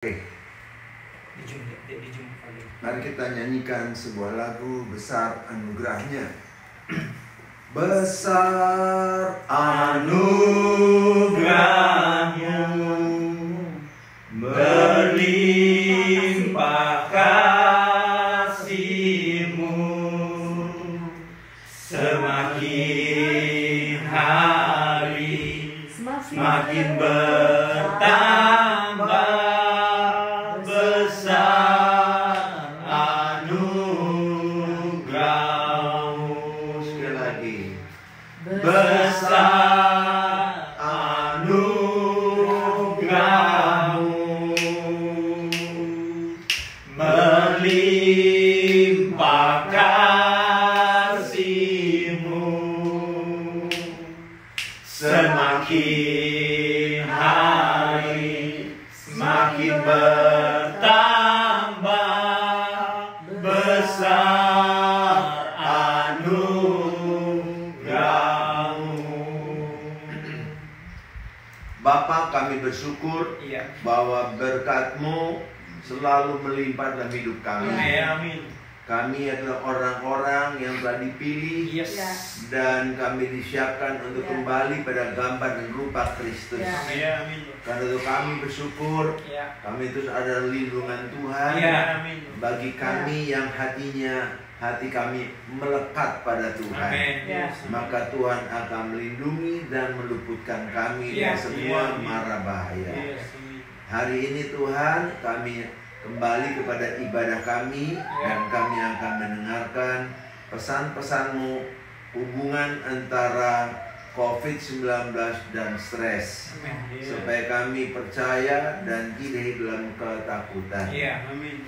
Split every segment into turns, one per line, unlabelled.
Oke, mari kita nyanyikan sebuah lagu Besar Anugerahnya. Besar anugerahmu, berlimpah kasihmu, semakin hari semakin bertambah. Besar anugerahmu, sekali lagi. Besar anugerahmu, melimpah kasihmu, semakin hari semakin bertambah. Besar anugerahmu. Bapa, kami bersyukur bahwa berkat-Mu selalu melimpah dalam hidup kami.
Amin.
Kami adalah orang-orang yang telah dipilih dan kami disiapkan untuk kembali pada gambar dan rupa Kristus. Karena itu kami bersyukur, kami itu ada lindungan Tuhan bagi kami yang hati kami melekat pada Tuhan. Maka Tuhan akan melindungi dan meluputkan kami dari semua mara bahaya. Hari ini Tuhan, kami kembali kepada ibadah kami dan kami akan mendengarkan pesan-pesan-Mu hubungan antara COVID-19 dan stres, supaya kami percaya dan tidak hidup dalam ketakutan.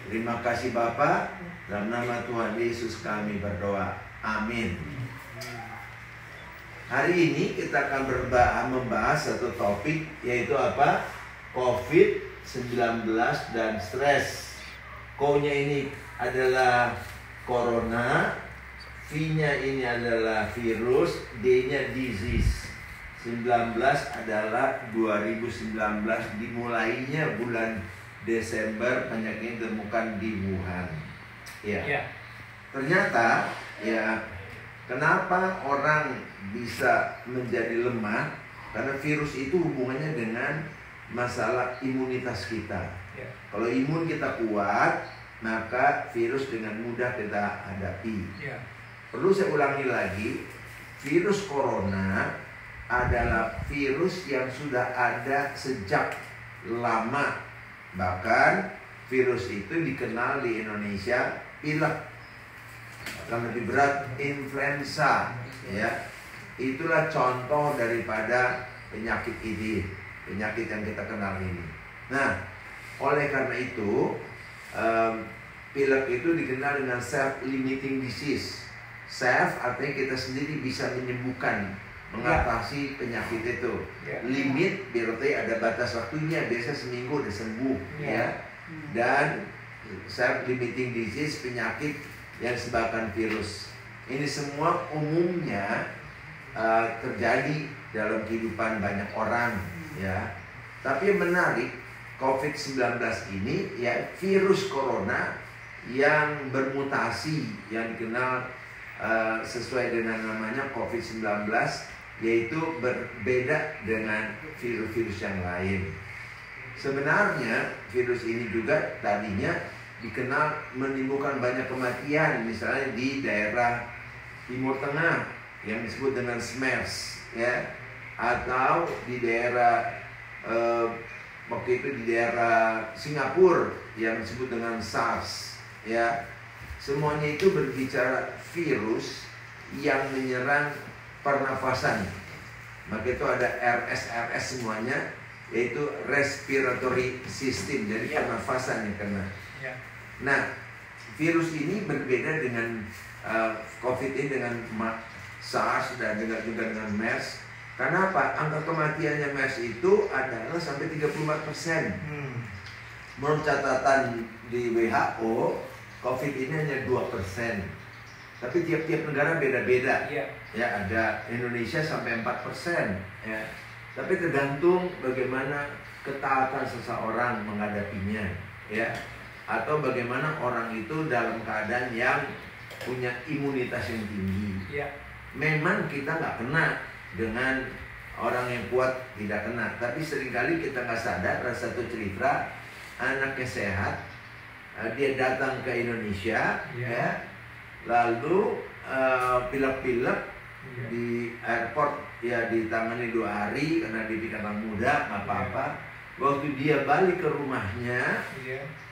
Terima kasih Bapa, dalam nama Tuhan Yesus kami berdoa. Amin. Hari ini kita akan membahas satu topik, yaitu apa? COVID-19 dan stres. Ko-nya ini adalah corona, V-nya ini adalah virus, D-nya disease. 19 adalah 2019, dimulainya bulan Desember, penyakit ini ditemukan di Wuhan. Ternyata kenapa orang bisa menjadi lemah? Karena virus itu hubungannya dengan masalah imunitas kita. Kalau imun kita kuat, maka virus dengan mudah kita hadapi. Perlu saya ulangi lagi, virus corona adalah virus yang sudah ada sejak lama. Bahkan virus itu dikenal di Indonesia pilek, akan lebih berat influenza. Itulah contoh daripada penyakit ini, penyakit yang kita kenal ini. Nah, oleh karena itu pilek itu dikenal dengan self-limiting disease. Self artinya kita sendiri bisa menyembuhkan, mengatasi penyakit itu. Limit berarti ada batas waktunya, biasa seminggu udah sembuh. Dan self-limiting disease, penyakit yang disebabkan virus. Ini semua umumnya terjadi dalam kehidupan banyak orang. Tapi yang menarik, COVID-19 ini virus corona yang bermutasi, yang dikenal sesuai dengan namanya COVID-19, yaitu berbeda dengan virus-virus yang lain. Sebenarnya virus ini juga tadinya dikenal menimbulkan banyak kematian, misalnya di daerah Timur Tengah yang disebut dengan SMERS, atau di daerah waktu itu di daerah Singapura yang disebut dengan SARS. Semuanya itu berbicara virus yang menyerang pernafasan. Maka itu ada RS semuanya, yaitu respiratory system, jadi pernafasan yang kena. Nah, virus ini berbeda dengan COVID ini, dengan SARS dan juga dengan MERS. Karena apa? Angka kematiannya MERS itu adalah sampai 34%. Menurut catatan di WHO, COVID ini hanya 2%. Tapi tiap-tiap negara beda-beda. Ada Indonesia sampai 4%. Tapi tergantung bagaimana ketaatan seseorang menghadapinya, ya, atau bagaimana orang itu dalam keadaan yang punya imunitas yang tinggi. Memang kita nggak kena dengan orang yang kuat, tidak kena, tapi seringkali kita nggak sadar. Ada satu cerita, anaknya sehat, dia datang ke Indonesia, ya, lalu pilek-pilek di airport, ya, ditangani 2 hari karena dia anak muda, nggak apa-apa. Waktu dia balik ke rumahnya,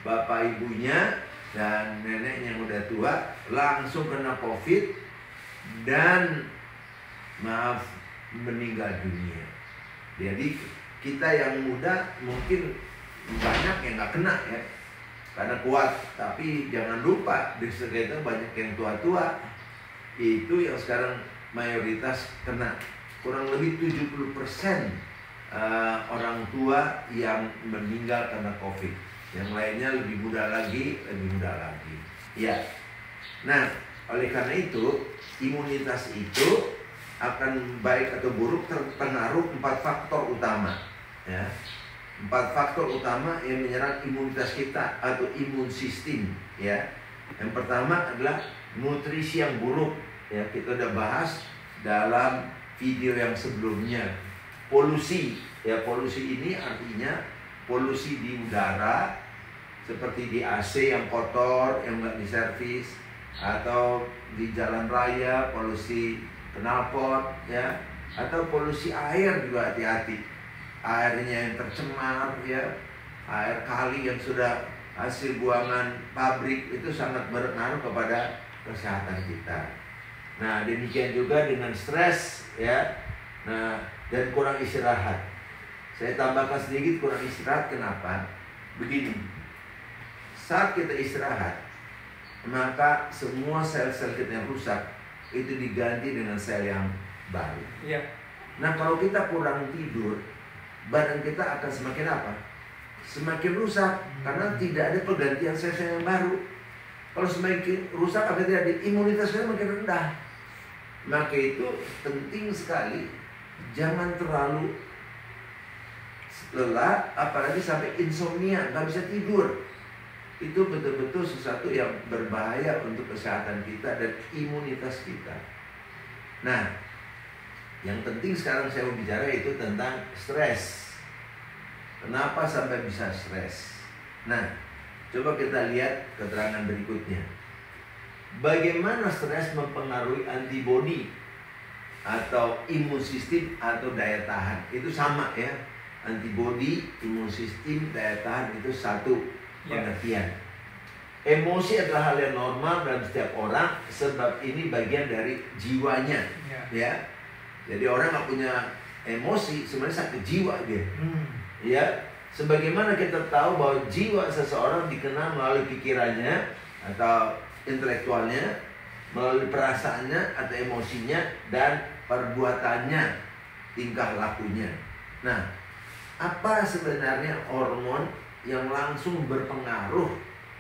bapak ibunya dan neneknya yang udah tua langsung kena COVID dan maaf, meninggal dunia. Jadi kita yang muda mungkin banyak yang nggak kena, ya, karena kuat. Tapi jangan lupa di sekitar banyak yang tua-tua itu yang sekarang mayoritas kena. Kurang lebih 70% orang tua yang meninggal karena COVID. Yang lainnya lebih muda lagi. Ya. Nah, oleh karena itu imunitas itu akan baik atau buruk terpengaruh 4 faktor utama, ya. 4 faktor utama yang menyerang imunitas kita atau imun sistem, ya. Yang pertama adalah nutrisi yang buruk, ya, kita udah bahas dalam video yang sebelumnya. Polusi, ya, polusi ini artinya polusi di udara seperti di AC yang kotor, yang nggak diservis, atau di jalan raya polusi knalpot, ya, atau polusi air juga hati-hati. Airnya yang tercemar, ya, air kali yang sudah hasil buangan pabrik itu sangat berpengaruh kepada kesehatan kita. Nah, demikian juga dengan stres, ya. Nah, dan kurang istirahat. Saya tambahkan sedikit kurang istirahat, kenapa? Begini, saat kita istirahat, maka semua sel-sel kita yang rusak itu diganti dengan sel yang baru. Nah, kalau kita kurang tidur, badan kita akan semakin apa? Semakin rusak, karena tidak ada pergantian sel-sel yang baru. Kalau semakin rusak, apa terjadi? Imunitasnya makin rendah. Maka itu penting sekali, jangan terlalu lelah, apalagi sampai insomnia, nggak bisa tidur. Itu betul-betul sesuatu yang berbahaya untuk kesehatan kita dan imunitas kita. Nah, yang penting sekarang saya mau bicara itu tentang stres. Kenapa sampai bisa stres? Nah, coba kita lihat keterangan berikutnya. Bagaimana stres mempengaruhi antibodi atau imun sistem atau daya tahan? Itu sama, ya. Antibodi, imun sistem, daya tahan itu satu pengertian. Emosi adalah hal yang normal dalam setiap orang, sebab ini bagian dari jiwanya, ya. Jadi orang nggak punya emosi sebenarnya sakit jiwa dia, ya. Sebagaimana kita tahu bahwa jiwa seseorang dikenal melalui pikirannya atau intelektualnya, melalui perasaannya atau emosinya dan perbuatannya, tingkah lakunya. Nah, apa sebenarnya hormon yang langsung berpengaruh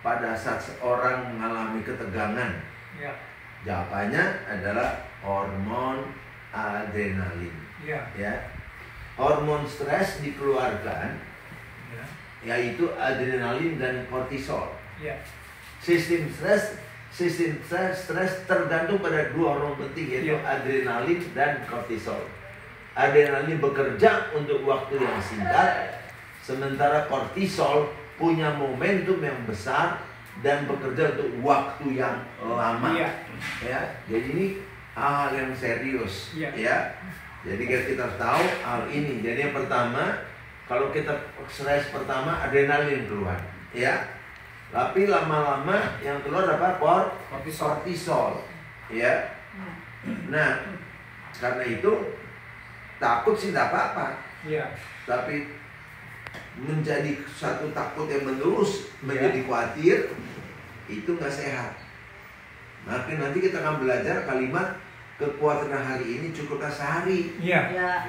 pada saat seorang mengalami ketegangan? Jawabannya adalah hormon adrenalin. Ya. Hormon stres dikeluarkan, yaitu adrenalin dan kortisol. Sistem stres tergantung pada 2 hormon penting, yaitu adrenalin dan kortisol. Adrenalin bekerja untuk waktu yang singkat, sementara kortisol punya momentum yang besar dan bekerja untuk waktu yang lama. Ya, jadi ini hal yang serius, ya. Jadi kita tahu hal ini. Jadi yang pertama, kalau kita stres pertama adrenalin keluar, ya. Tapi lama-lama yang keluar apa? Kortisol, ya. Nah, karena itu takut sih tidak apa-apa, tapi menjadi satu takut yang menerus menjadi khawatir itu nggak sehat. Maka nanti kita akan belajar kalimat kekhawatiran hari ini cukuplah sehari,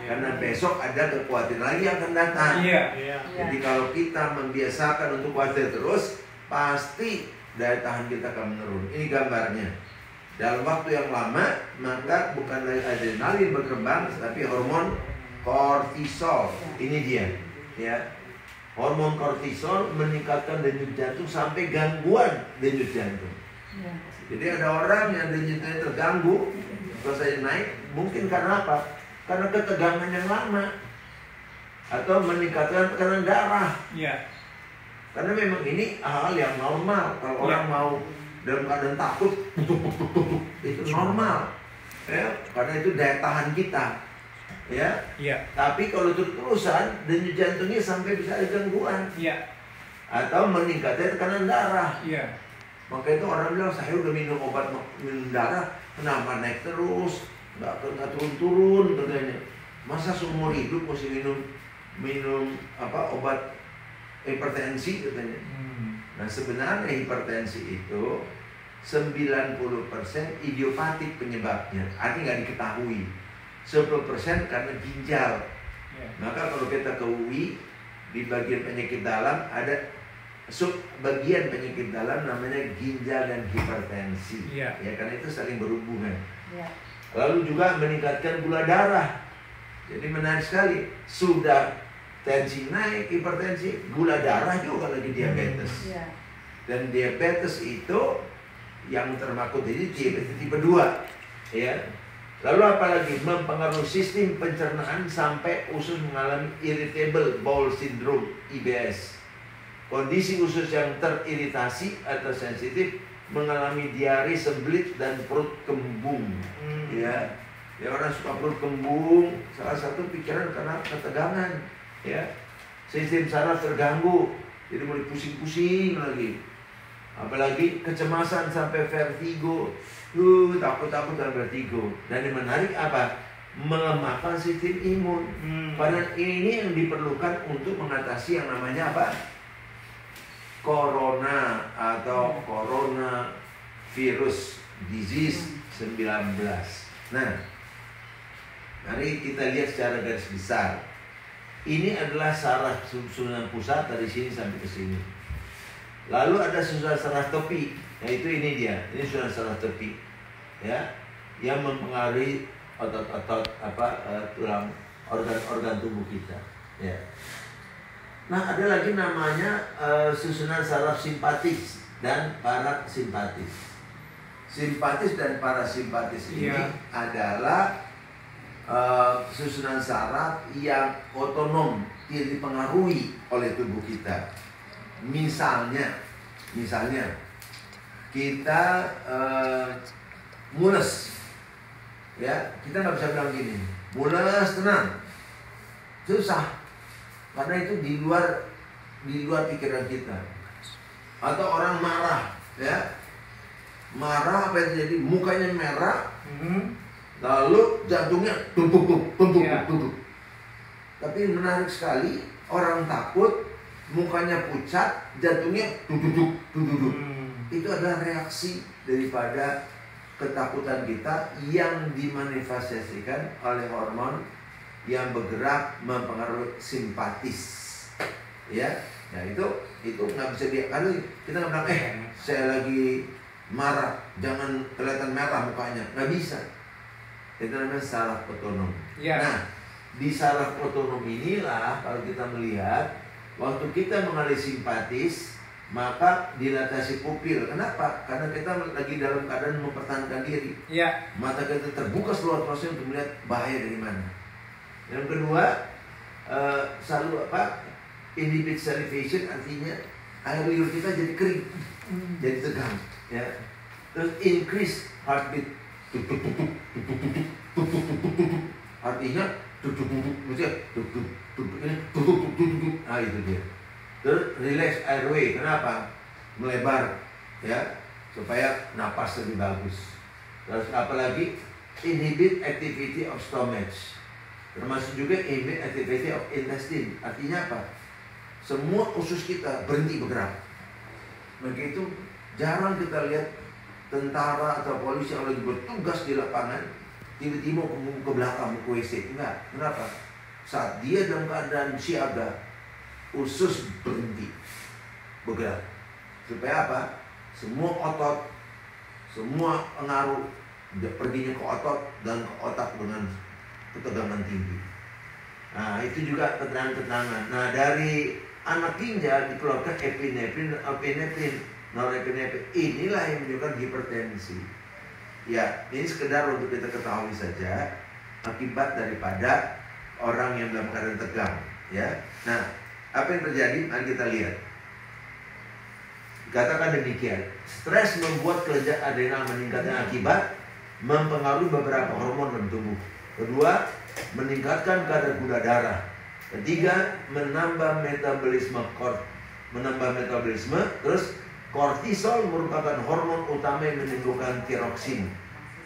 karena besok ada kekhawatiran lagi yang akan datang. Jadi kalau kita membiasakan untuk khawatir terus, pasti daya tahan kita akan menurun. Ini gambarnya. Dalam waktu yang lama, maka bukan lagi adrenalin berkembang, tapi hormon kortisol. Ini dia, ya. Hormon kortisol meningkatkan denyut jantung sampai gangguan denyut jantung. Jadi ada orang yang denyutnya terganggu, rasanya naik, mungkin karena apa? Karena ketegangan yang lama atau meningkatkan tekanan darah. Karena memang ini hal yang normal. Kalau orang mau dalam keadaan takut, itu normal, ya, karena itu daya tahan kita, ya. Tapi kalau terus-terusan denyut jantungnya sampai bisa ada gangguan, atau meningkatnya tekanan darah. Maka itu orang bilang, saya udah minum obat minum darah, kenapa naik terus, nggak turun-turun katanya. Masa seumur hidup masih minum obat hipertensi katanya. Nah sebenarnya hipertensi itu 90% idiopatik penyebabnya, artinya nggak diketahui. 10% karena ginjal. Maka kalau kita ke UI, di bagian penyakit dalam ada bagian penyakit dalam namanya ginjal dan hipertensi. Ya, karena itu saling berhubungan. Lalu juga meningkatkan gula darah. Jadi menarik sekali, sudah tensi naik, hipertensi, gula darah juga lagi diabetes. Dan diabetes itu yang termaktub jadi diabetes tipe 2, ya. Lalu apalagi mempengaruhi sistem pencernaan sampai usus mengalami irritable bowel syndrome (IBS). Kondisi usus yang teriritasi atau sensitif mengalami diare, sembelit dan perut kembung. Ya orang suka perut kembung, salah satu pikiran karena ketegangan, ya. Sistem saraf terganggu, jadi mulai pusing-pusing lagi. Apalagi kecemasan sampai vertigo, takut-takut dan vertigo. Dan yang menarik apa? Melemahkan sistem imun. Padahal ini yang diperlukan untuk mengatasi yang namanya apa? Corona atau corona virus disease 19. Nah, mari kita lihat secara garis besar. Ini adalah saraf susunan pusat dari sini sampai ke sini. Lalu ada susunan saraf tepi, yaitu ini dia. Ini susunan saraf tepi, ya, yang mempengaruhi otot-otot tulang organ-organ tubuh kita, ya. Nah, ada lagi namanya susunan saraf simpatis dan parasimpatis. Simpatis dan parasimpatis ini adalah susunan saraf yang otonom, tidak dipengaruhi oleh tubuh kita. Misalnya kita mules, ya, kita nggak bisa bilang gini, mules tenang, susah. Karena itu di luar pikiran kita. Atau orang marah, ya, marah apa yang terjadi? Mukanya merah, lalu jantungnya tumpuk. Tapi menarik sekali, orang takut, mukanya pucat, jantungnya duduk. Itu adalah reaksi daripada ketakutan kita yang dimanifestasikan oleh hormon yang bergerak mempengaruhi simpatis, ya. Nah itu nggak bisa kali kita nggak bilang saya lagi marah, jangan kelihatan merah mukanya, nggak bisa. Itu namanya saraf otonom. Nah, di saraf otonom inilah kalau kita melihat waktu kita mengalami simpatis, maka dilatasi pupil. Kenapa? Karena kita lagi dalam keadaan mempertahankan diri. Mata kita terbuka seluas-luasnya untuk melihat bahaya dari mana. Yang kedua, selalu inhibit salivation, artinya air liur kita jadi kering, jadi tegang, ya. Terus increase heartbeat, artinya nah itu dia. Terus relax airway, kenapa? Melebar, ya, supaya napas lebih bagus. Terus apalagi inhibit activity of stomach, termasuk juga inhibit activity of intestine. Artinya apa? Semua usus kita berhenti bergerak. Maka itu jarang kita lihat tentara atau polisi yang lagi bertugas di lapangan tiba-tiba ke belakang ke WC. Enggak. Kenapa? Saat dia dalam keadaan siaga, usus berhenti bergerak. Supaya apa? Semua otot, semua pengaruh perginya ke otot dan ke otak dengan ketegangan tinggi. Nah, itu juga keterangan-keterangan. Nah, dari anak ginjal dikeluarkan epinefrin, norepinefrin. Inilah yang menyebabkan hipertensi. Ya, ini sekedar untuk kita ketahui saja akibat daripada orang yang dalam keadaan tegang. Ya, nah apa yang terjadi? Mari kita lihat. Katakan demikian, stres membuat kelenjar adrenal meningkat yang akibat mempengaruhi beberapa hormon dalam tubuh. Kedua, meningkatkan kadar gula darah. Ketiga, menambah metabolisme. Terus kortisol merupakan hormon utama yang menimbulkan tiroksin.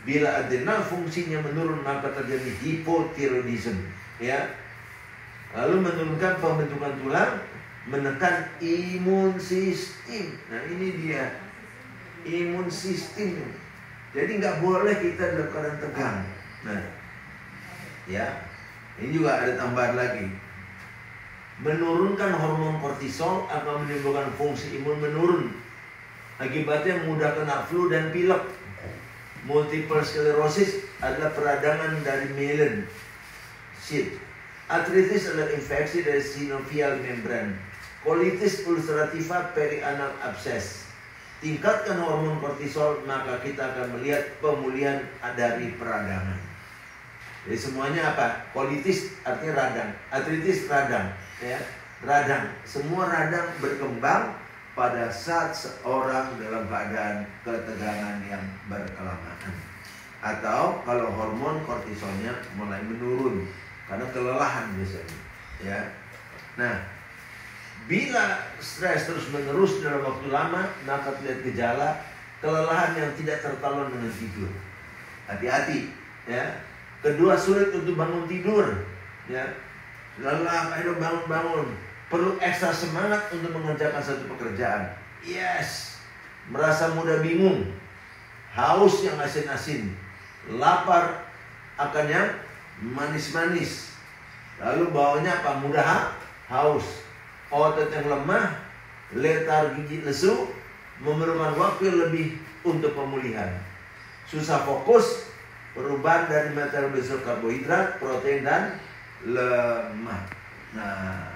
Bila adrenal fungsinya menurun, maka terjadi hipotiroidisme. Ya, lalu menurunkan pembentukan tulang, menekan imun sistem. Nah ini dia, imun sistem. Jadi nggak boleh kita dalam keadaan tegang. Nah, ya, ini juga ada tambahan lagi. Menurunkan hormon kortisol akan menimbulkan fungsi imun menurun. Akibatnya mudah kena flu dan pilek. Multiple sclerosis adalah peradangan dari myelin sheath. Artritis adalah infeksi dari sinovial membran. Colitis ulcerativa perianal abscess. Tingkatkan hormon kortisol, maka kita akan melihat pemulihan dari peradangan. Jadi semuanya apa? Colitis artinya radang, artritis radang, ya, radang. Semua radang berkembang pada saat seorang dalam keadaan ketegangan yang berkelamaan, atau kalau hormon kortisolnya mulai menurun karena kelelahan biasanya. Ya, nah, bila stres terus menerus dalam waktu lama, maka terlihat gejala kelelahan yang tidak tertolong dengan tidur. Hati-hati, ya. Kedua, sulit untuk bangun tidur, ya. Lelah, ayo bangun-bangun. Perlu ekstra semangat untuk mengerjakan satu pekerjaan. Yes. Merasa mudah bingung. Haus yang asin-asin. Lapar akan yang manis-manis. Lalu bawahnya apa? Mudah haus. Otot yang lemah, letargi lesu, memerlukan waktu lebih untuk pemulihan. Susah fokus, perubahan dari metabolisme karbohidrat, protein dan lemak. Nah,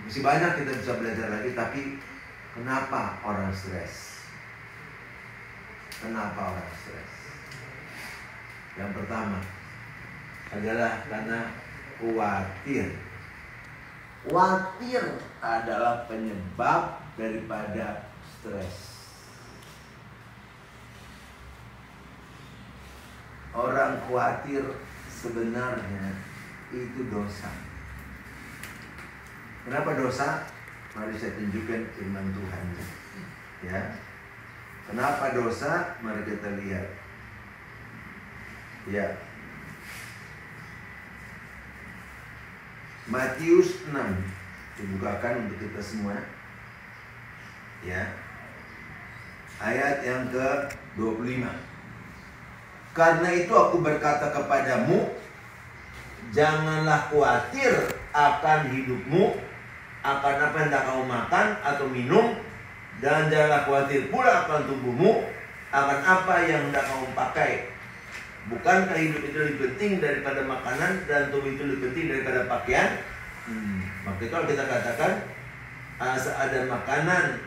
masih banyak kita bisa belajar lagi, tapi kenapa orang stres? Kenapa orang stres? Yang pertama adalah karena khawatir. Khawatir adalah penyebab daripada stres. Orang khawatir sebenarnya itu dosa. Kenapa dosa? Mari saya tunjukkan firman Tuhan. Ya. Kenapa dosa? Mari kita lihat. Ya. Matius 6 dibukakan untuk kita semua. Ya. Ayat yang ke-25. Karena itu aku berkata kepadamu, janganlah khawatir akan hidupmu, akan apa yang hendak kamu makan atau minum, dan janganlah khawatir pula akan tubuhmu, akan apa yang hendak kamu pakai. Bukankah hidup itu lebih penting daripada makanan, dan tubuh itu lebih penting daripada pakaian? Maka kalau kita katakan asal ada makanan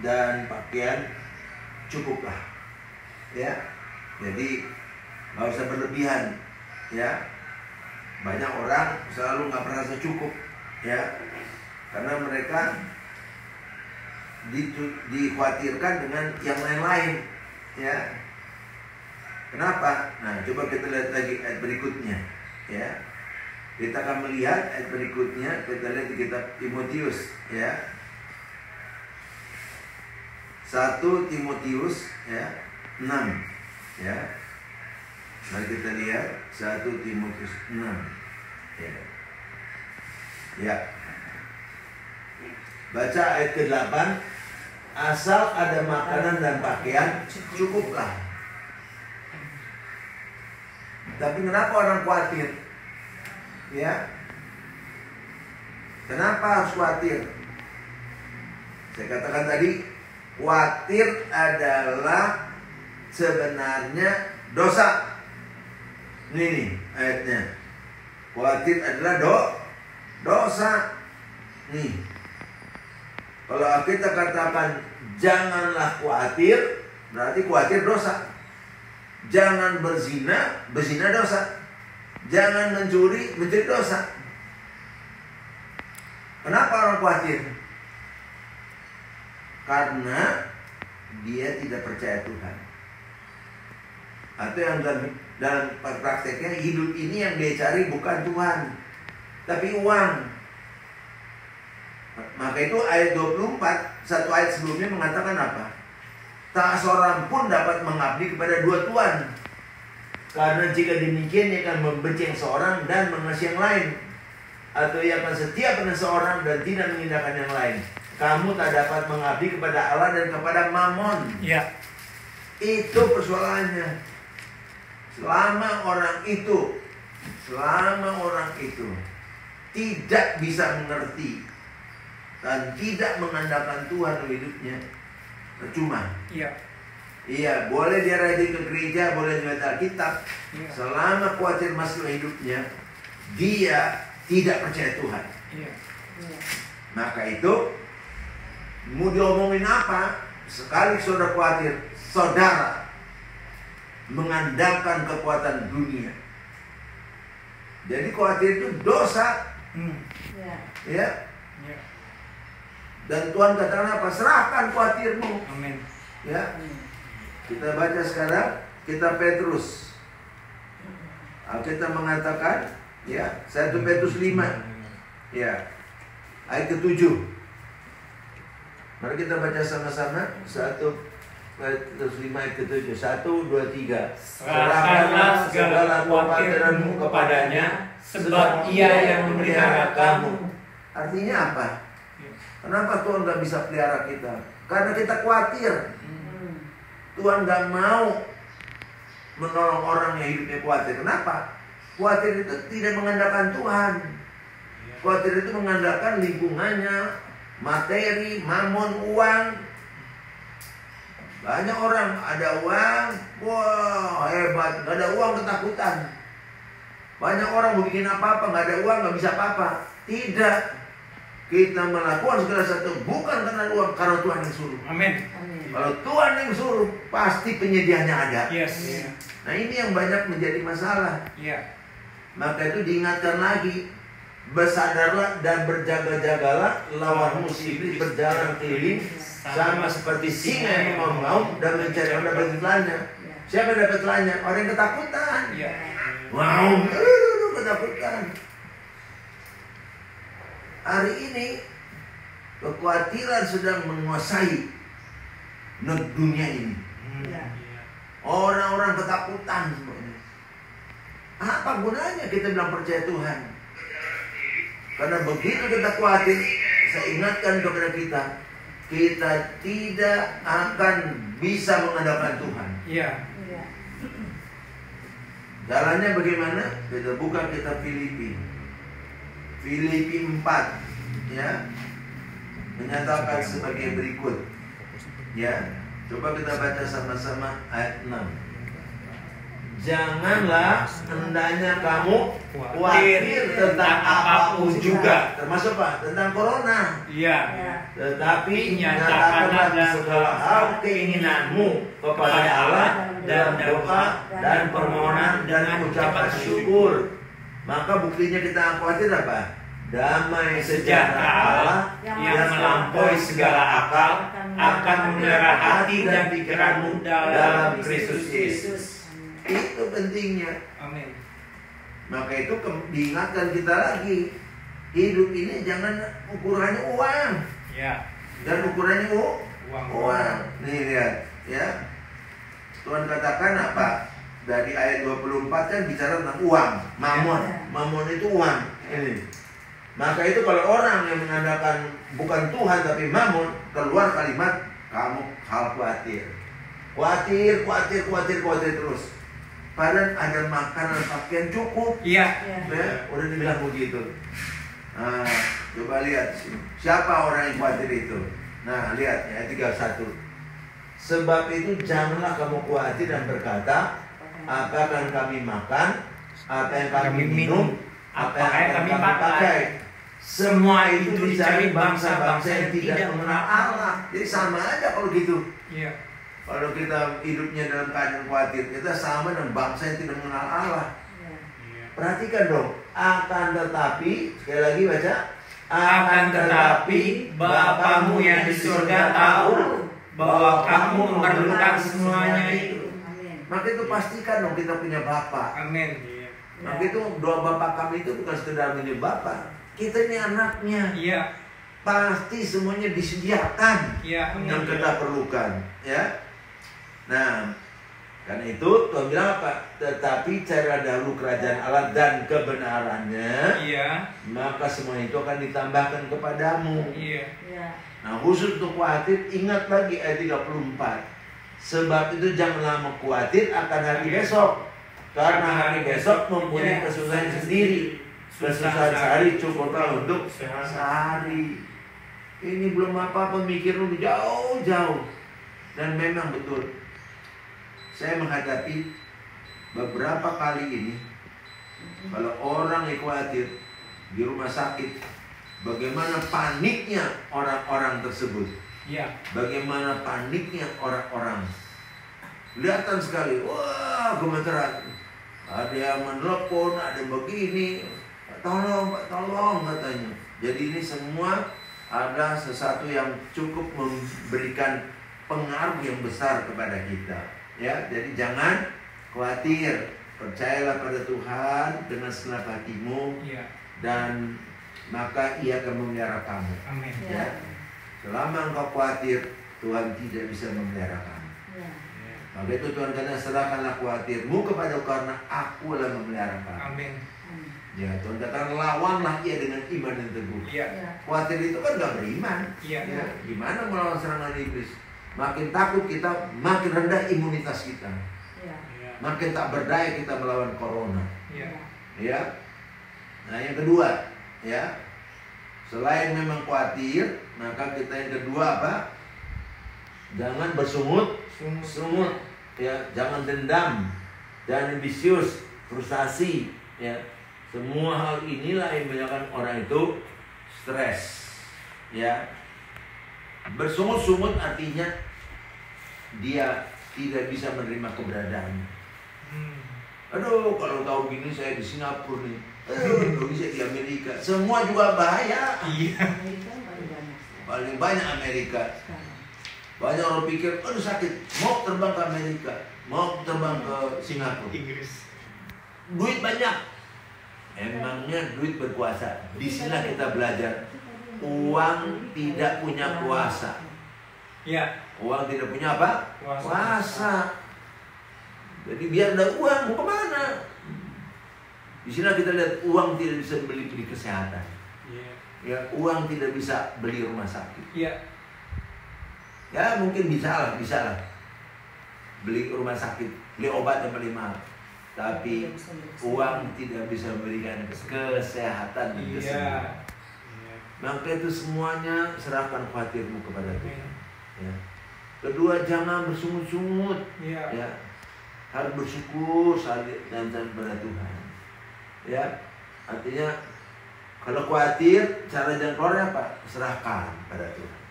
dan pakaian, cukuplah. Ya, jadi nggak usah berlebihan. Ya, banyak orang selalu nggak merasa cukup. Ya, karena mereka dikhawatirkan dengan yang lain-lain. Ya. Kenapa? Nah, coba kita lihat lagi ayat berikutnya. Ya, kita akan melihat ayat berikutnya. Kita lihat di kitab Timotius. Ya, 1 Timotius ya 6. Ya, mari kita lihat 1 Timotius 6. Ya, ya. Baca ayat ke-8. Asal ada makanan dan pakaian, cukuplah. Tapi kenapa orang khawatir? Ya, kenapa harus khawatir? Saya katakan tadi, khawatir adalah sebenarnya dosa. Ini nih ayatnya. Khawatir adalah dosa. Nih, kalau kita katakan janganlah khawatir, berarti khawatir dosa. Jangan berzina, berzina dosa. Jangan mencuri, mencuri dosa. Kenapa orang khawatir? Karena dia tidak percaya Tuhan. Atau yang dalam prakteknya, hidup ini yang dia cari bukan Tuhan, tapi uang. Maka itu ayat 24, satu ayat sebelumnya mengatakan apa? Tak seorang pun dapat mengabdi kepada dua tuan. Karena jika demikian ia akan membenci yang seorang dan mengasihi yang lain, atau ia akan setia pada seorang dan tidak mengindahkan yang lain. Kamu tak dapat mengabdi kepada Allah dan kepada Mammon.
Ya.
Itu persoalannya. Selama orang itu tidak bisa mengerti dan tidak mengandalkan Tuhan dalam hidupnya, percuma.
Iya.
Iya, boleh dia rajin ke gereja, boleh baca Alkitab.
Iya.
Selama khawatir masalah hidupnya, dia tidak percaya Tuhan.
Iya.
Maka itu mau diomongin apa? Sekali saudara khawatir, saudara mengandalkan kekuatan dunia. Jadi khawatir itu dosa. Ya. Dan Tuhan katakan apa? Serahkan khawatirmu.
Amin.
Ya. Kita baca sekarang kitab Petrus. Alkitab mengatakan, ya, 1 Petrus 5. Ya. Ayat ke-7. Mari kita baca sama-sama. 1 Petrus 5 ayat ke-7. 1, 2, 3.
Serahkanlah segala khawatirmu kepadanya, sebab Ia yang memelihara kamu.
Artinya apa? Kenapa Tuhan gak bisa pelihara kita? Karena kita khawatir. Tuhan gak mau menolong orang yang hidupnya khawatir. Kenapa? Khawatir itu tidak mengandalkan Tuhan. Khawatir itu mengandalkan lingkungannya, materi, mammon, uang. Banyak orang ada uang, wah hebat. Gak ada uang ketakutan. Banyak orang mau bikin apa-apa, gak ada uang gak bisa apa-apa. Tidak. Kita melakukan segala sesuatu bukan karena uang, karena Tuhan yang suruh.
Amin.
Kalau Tuhan yang suruh, pasti penyediaannya ada.
Yes.
Nah ini yang banyak menjadi masalah.
Yeah.
Maka itu diingatkan lagi, bersadarlah dan berjaga-jagalah, lawan musuh iblis berjalan keliling sama seperti singa yang mau dan mencari orang dapat telahnya. Siapa yang dapat telahnya? Orang yang ketakutan. Wow, ketakutan. Hari ini kekhawatiran sedang menguasai dunia ini. Orang-orang ketakutan semuanya. Apa gunanya kita bilang percaya Tuhan? Karena begitu kita khawatir, saya ingatkan kepada kita tidak akan bisa mengandalkan Tuhan.
Iya.
Jalannya bagaimana? Kita buka kitab Filipi 4, ya, menyatakan sebagai berikut. Ya, coba kita baca sama-sama ayat 6. Janganlah hendaknya kamu khawatir tentang apapun juga, termasuk apa? Tentang corona.
Iya.
Tetapi nyatakanlah segala hal keinginanmu kepada Allah dan doa dan permohonan dan ucapan syukur. Maka buktinya kita khawatir apa? Damai sejahtera Allah yang melampaui segala akal akan memelihara hati dan pikiranmu dalam Kristus Yesus. Itu pentingnya.
Amin.
Maka itu diingatkan kita lagi, hidup ini jangan ukurannya uang.
Ya.
Dan ukurannya uang. Nih lihat, ya. Tuhan katakan apa? Dari ayat 24 kan bicara tentang uang, mammon. Mammon itu uang. Ini. Maka itu kalau orang yang mengandalkan bukan Tuhan tapi mammon, keluar kalimat kamu khawatir. Khawatir terus. Padahal ada makanan pakaian cukup.
Iya.
Ya, udah dibilang begitu. Nah, coba lihat siapa orang yang khawatir itu. Nah, lihat ya 31. Sebab itu janganlah kamu khawatir dan berkata, apa akan kami makan, apa yang kami minum, apa yang akan kami pakai. Semua itu dicari bangsa-bangsa yang tidak mengenal Allah. Jadi sama aja kalau gitu.
Iya.
Kalau kita hidupnya dalam keadaan khawatir, kita sama dengan bangsa yang tidak mengenal Allah. Perhatikan dong. Akan tetapi, sekali lagi baca.
Akan tetapi Bapamu yang di surga tahu bahwa kamu memerlukan semuanya itu.
Maka itu pastikan dong kita punya Bapa.
Amin.
Maka itu doa Bapa kami itu bukan sekedar punya Bapa. Kita ini anaknya.
Iya.
Pasti semuanya disediakan yang kita perlukan. Ya. Nah, karena itu Tuhan bilang apa? Tetapi carilah dahulu kerajaan Allah dan kebenarannya.
Iya.
Maka semua itu akan ditambahkan kepadamu.
Iya.
Nah, khusus untuk khawatir, ingat lagi ayat 34. Sebab itu jangan lama khawatir akan hari besok. Karena hari besok mempunyai kesusahan sendiri. Kesusahan sehari cukuplah untuk sehari. Ini belum apa-apa, mikir lu jauh-jauh. Dan memang betul, saya menghadapi beberapa kali ini, kalau orang yang khawatir di rumah sakit, bagaimana paniknya orang-orang tersebut.
Ya.
Bagaimana paniknya orang-orang. Kelihatan sekali, wah gemeteran. Ada yang menelpon, ada yang begini. Tolong, Pak, tolong katanya. Jadi ini semua ada sesuatu yang cukup memberikan pengaruh yang besar kepada kita. Ya, jadi jangan khawatir. Percayalah pada Tuhan dengan segenap hatimu.
Ya.
Dan maka Ia akan memelihara kamu.
Amin.
Ya. Selama engkau khawatir, Tuhan tidak bisa memelihara kamu.
Ya.
Maka itu Tuhan kata, serahkanlah khawatirmu kepada-Ku karena Aku lah memelihara kamu.
Amin.
Ya, Tuhan katakan lawanlah ia dengan iman yang teguh.
Ya.
Khawatir itu kan gak beriman.
Ya.
Ya. Gimana melawan serangan iblis? Makin takut kita, makin rendah imunitas kita.
Ya.
Makin tak berdaya kita melawan corona.
Ya.
Ya. Nah, yang kedua, ya. Selain memang khawatir, maka kita yang kedua apa? Jangan bersungut-sungut, ya. Jangan dendam, jangan ambisius, frustasi, ya. Semua hal inilah yang menyebabkan orang itu stres, ya. Bersungut-sungut artinya dia tidak bisa menerima keberadaannya. Aduh, kalau tahu gini saya di Singapura nih. Aduh, saya di Amerika. Semua juga bahaya.
Iya.
Paling banyak Amerika. Banyak orang pikir, aduh sakit, mau terbang ke Amerika, mau terbang ke Singapura.
Inggris.
Duit banyak. Emangnya duit berkuasa. Di sini kita belajar uang tidak punya kuasa.
Ya.
Uang tidak punya apa? Kuasa. Jadi biar ada uang, mau kemana? Di sini kita lihat uang tidak bisa beli kesehatan. Ya, uang tidak bisa beli rumah sakit.
Ya.
Ya mungkin bisa lah. Beli rumah sakit, beli obat yang paling mahal. Tapi uang tidak bisa memberikan kesehatan dan kesembuhan. Maka itu semuanya serahkan khawatirmu kepada Tuhan. Ya. Kedua, jangan bersungut-sungut. Ya. Harus bersyukur dan pada Tuhan. Ya. Artinya kalau khawatir, cara jalan keluarnya apa? Serahkan pada Tuhan.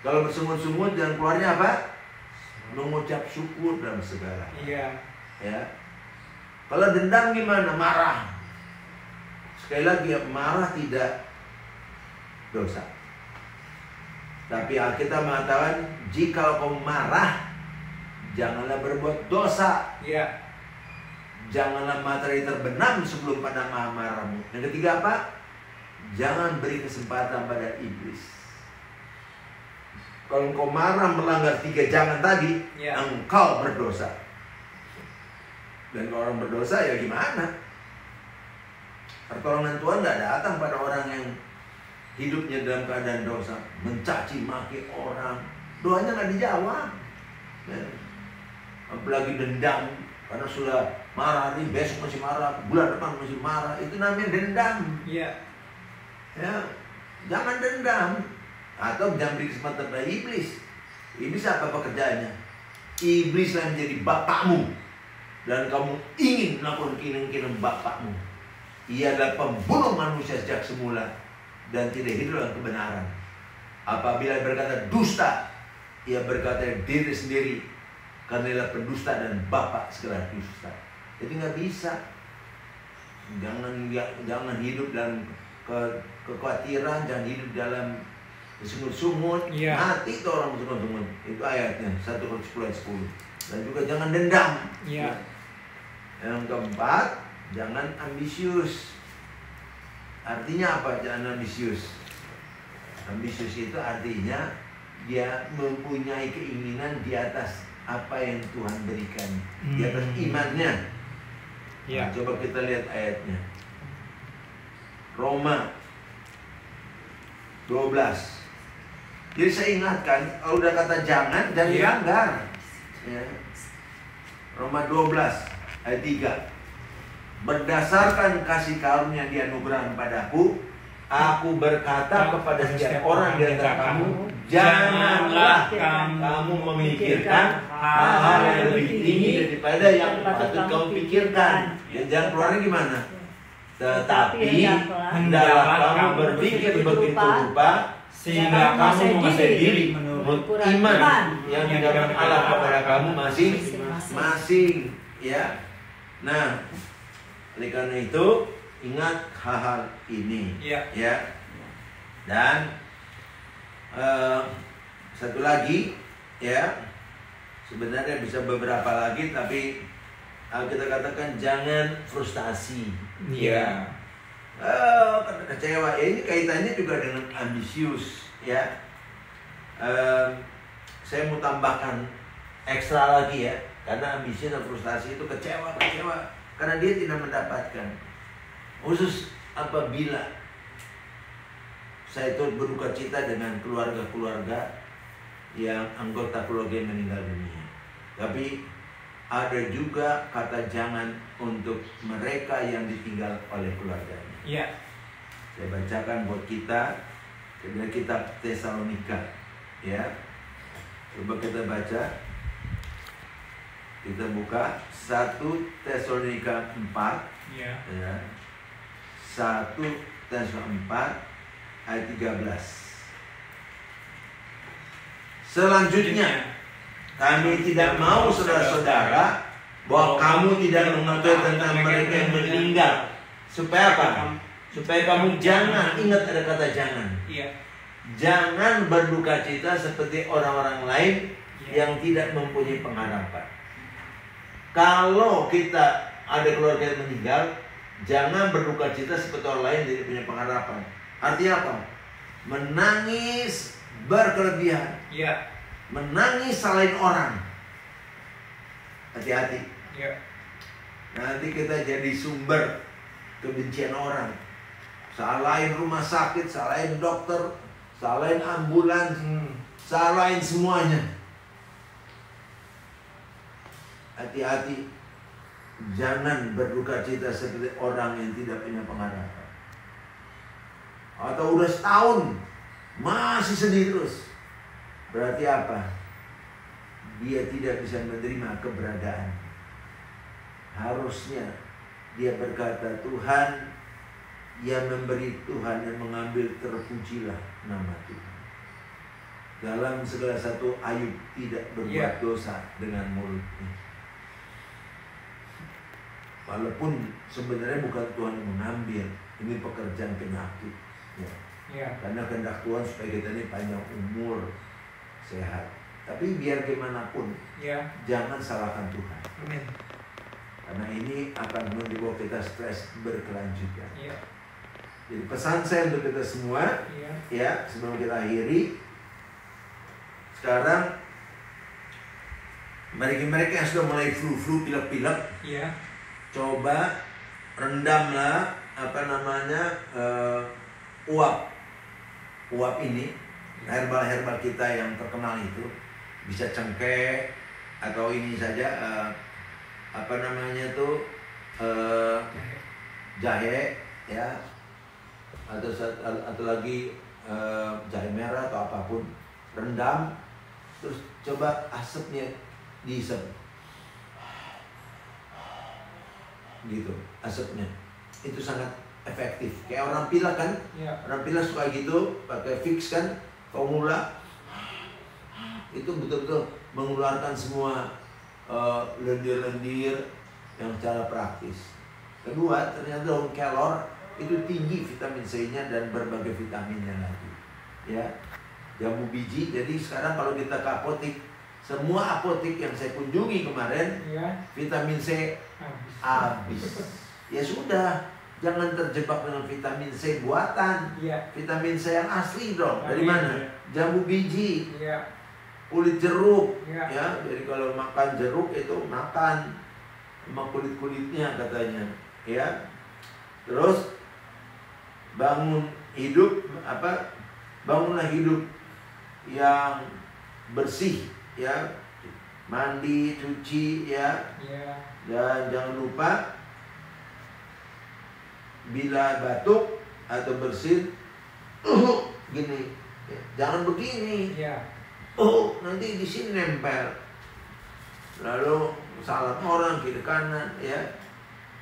Kalau bersungut-sungut, jalan keluarnya apa? Mengucap syukur dalam segala.
Iya.
Ya. Kalau dendam gimana? Marah. Sekali lagi, marah tidak dosa. Tapi Alkitab mengatakan, jika kau marah, janganlah berbuat dosa.
Iya.
Janganlah matahari terbenam sebelum pada marahmu. Yang ketiga apa? Jangan beri kesempatan pada iblis. Kalau engkau marah melanggar 3 jangan tadi, engkau berdosa. Dan kalau orang berdosa ya gimana? Pertolongan Tuhan tidak datang pada orang yang hidupnya dalam keadaan dosa, mencaci maki orang, doanya nggak dijawab. Ya. Apalagi dendam karena sudah marah nih, besok masih marah, bulan depan masih marah, itu namanya dendam.
Iya.
Ya, jangan dendam. Atau jangan beri kesempatan pada iblis. Iblis apa pekerjaannya? Iblis yang menjadi bapakmu. Dan kamu ingin melakukan keinginan bapakmu. Ia adalah pembunuh manusia sejak semula. dan tidak hidup dalam kebenaran. Apabila berkata dusta, ia berkata diri sendiri, karena ialah pendusta dan bapa segala dusta. Jadi nggak bisa. Jangan hidup dalam kekhawatiran, jangan hidup dalam sungut-sungut. Mati tuh orang sungut-sungut. Itu ayatnya 1 Korintus 10. Dan juga jangan dendam. Yang keempat, jangan ambisius. Artinya apa? Jangan ambisius. Ambisius itu artinya dia mempunyai keinginan di atas apa yang Tuhan berikan, di atas imannya. Nah, coba kita lihat ayatnya. Roma 12. Jadi saya ingatkan, kalau udah kata jangan dilanggar. Ya. Roma 12 ayat 3. Berdasarkan kasih karunia dianugerahkan padaku, aku berkata kepada setiap orang di antara kamu, janganlah kamu memikirkan hal-hal yang lebih tinggi daripada yang patut kamu pikirkan. Ya, jangan keluarnya gimana? Tetapi hendaklah kamu berpikir begitu rupa sehingga kamu menguasai diri menurut iman yang diberikan Allah kepada kamu masing-masing. Ya. Nah, oleh karena itu ingat hal-hal ini. Ya. Dan satu lagi, ya, sebenarnya bisa beberapa lagi, tapi kita katakan jangan frustasi. Kecewa. Ini kaitannya juga dengan ambisius. Ya. Saya mau tambahkan ekstra lagi ya, karena ambisius dan frustasi itu kecewa karena dia tidak mendapatkan. Khusus apabila saya turut berduka cita dengan keluarga-keluarga yang anggota keluarga yang meninggal dunia. Tapi ada juga kata jangan untuk mereka yang ditinggal oleh keluarganya. Saya bacakan buat kita dari kitab Tesalonika. Ya, coba kita baca. Kita buka 1 Tesalonika 4. Ya. 1 Tesalonika 4 ayat 13. Selanjutnya, kami tidak mau saudara-saudara bahwa kamu tidak mengetahui tentang mereka yang meninggal. Supaya apa? Supaya kamu jangan, ingat ada kata jangan. Jangan berduka cita seperti orang-orang lain yang tidak mempunyai pengharapan. Kalau kita ada keluarga yang meninggal, jangan berduka cita seperti orang lain yang tidak punya pengharapan. Artinya apa? Menangis berkelebihan. Menangis salahin orang. Hati-hati. Nanti kita jadi sumber kebencian orang. Salahin rumah sakit, salahin dokter, salahin ambulans, salahin semuanya. Hati-hati. Jangan berduka cita seperti orang yang tidak punya pengharapan. Atau udah setahun masih sedih terus. Berarti apa? Dia tidak bisa menerima keberadaan. Harusnya dia berkata, Tuhan yang memberi, Tuhan yang mengambil, terpujilah nama Tuhan. Dalam segala satu Ayub tidak berbuat dosa dengan mulutnya. Walaupun sebenarnya bukan Tuhan yang mengambil, ini pekerjaan penyakit. Karena kehendak Tuhan supaya kita ini panjang umur, sehat. Tapi biar gimana pun, jangan salahkan Tuhan. Karena ini akan membuat kita stres berkelanjutan. Jadi pesan saya untuk kita semua, ya, sebelum kita akhiri, sekarang mereka yang sudah mulai flu-flu, pilek-pilek, coba rendamlah uap ini, herbal kita yang terkenal itu, bisa cengkeh atau ini saja jahe, ya, atau lagi jahe merah atau apapun, rendam, terus coba asapnya dihisap. Gitu, asapnya itu sangat efektif. Kayak orang pilek kan, orang pilek suka gitu, pakai fix kan, formula. Itu betul-betul mengeluarkan semua lendir-lendir yang secara praktis. Kedua, ternyata daun kelor itu tinggi vitamin C-nya dan berbagai vitaminnya lagi. Ya, jambu biji. Jadi sekarang kalau kita ke apotik, semua apotik yang saya kunjungi kemarin, vitamin C habis. Ya sudah, jangan terjebak dengan vitamin C buatan. Vitamin C yang asli dong. Dari mana? Jambu biji, kulit jeruk. Ya, jadi kalau makan jeruk itu makan sama kulit-kulitnya katanya. Ya, terus bangun hidup bangunlah hidup yang bersih, ya, mandi, cuci, ya, dan jangan lupa bila batuk atau bersin, gini, ya, jangan begini, nanti di sini nempel, lalu salam orang kiri kanan, ya,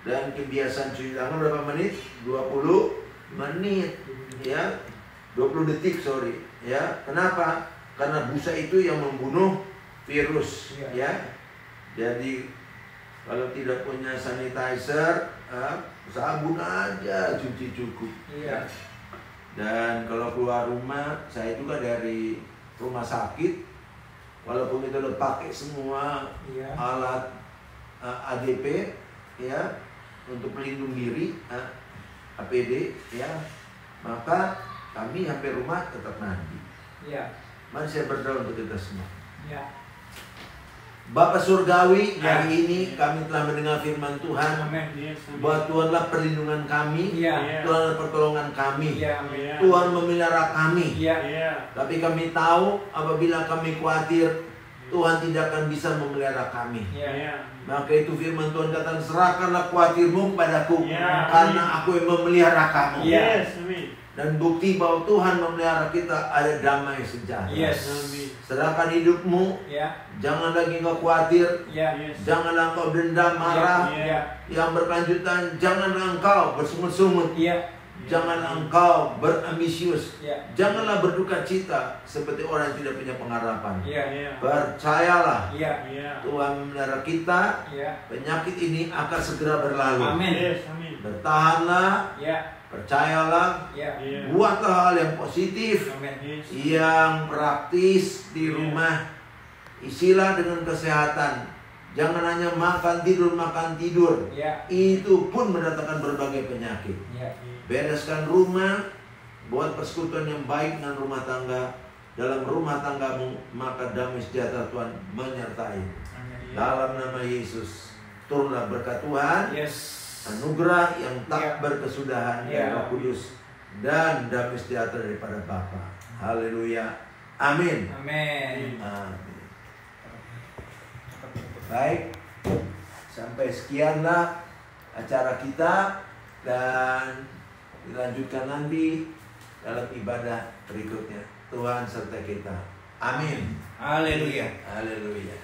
dan kebiasaan cuci tangan berapa menit? 20 menit, ya, 20 detik, sorry, ya. Kenapa? Karena busa itu yang membunuh virus, ya. Jadi kalau tidak punya sanitizer, sabun aja cuci cukup. Ya. Dan kalau keluar rumah, saya juga dari rumah sakit, walaupun kita udah pakai semua alat ADP, ya, untuk pelindung diri, APD, ya, maka kami sampai rumah tetap mandi. Mari saya berdoa untuk kita semua. Bapa Surgawi, hari ini kami telah mendengar firman Tuhan. Bahwa Tuhanlah perlindungan kami, Tuhanlah pertolongan kami, Tuhan memelihara kami. Tapi kami tahu apabila kami khawatir, Tuhan tidak akan bisa memelihara kami. Maka itu firman Tuhan katakan, serahkanlah khawatirmu kepadaku, karena aku yang memelihara kamu. Dan bukti bahwa Tuhan memelihara kita, ada damai sejahtera. Serahkan hidupmu, jangan lagi engkau khawatir, janganlah engkau dendam, marah, yang berkelanjutan, janganlah engkau bersungut-sungut, janganlah engkau berambisius, janganlah berduka cita seperti orang yang tidak punya pengharapan. Percayalah, Tuhan memelihara kita, penyakit ini akan segera berlalu. Bertahanlah, percayalah, buatlah hal yang positif, yang praktis di rumah. Isilah dengan kesehatan. Jangan hanya makan tidur. Itu pun mendatangkan berbagai penyakit. Bereskan rumah, buat persekutuan yang baik dengan rumah tangga. Dalam rumah tanggamu, maka damai sejahtera Tuhan menyertai. Dalam nama Yesus, turunlah berkat Tuhan, anugerah yang tak berkesudahan dari Roh Kudus, dan damai sejahtera daripada Bapa. Haleluya. Amin. Amin. Baik, sampai sekianlah acara kita, dan dilanjutkan nanti dalam ibadah berikutnya. Tuhan serta kita. Amin. Haleluya. Haleluya.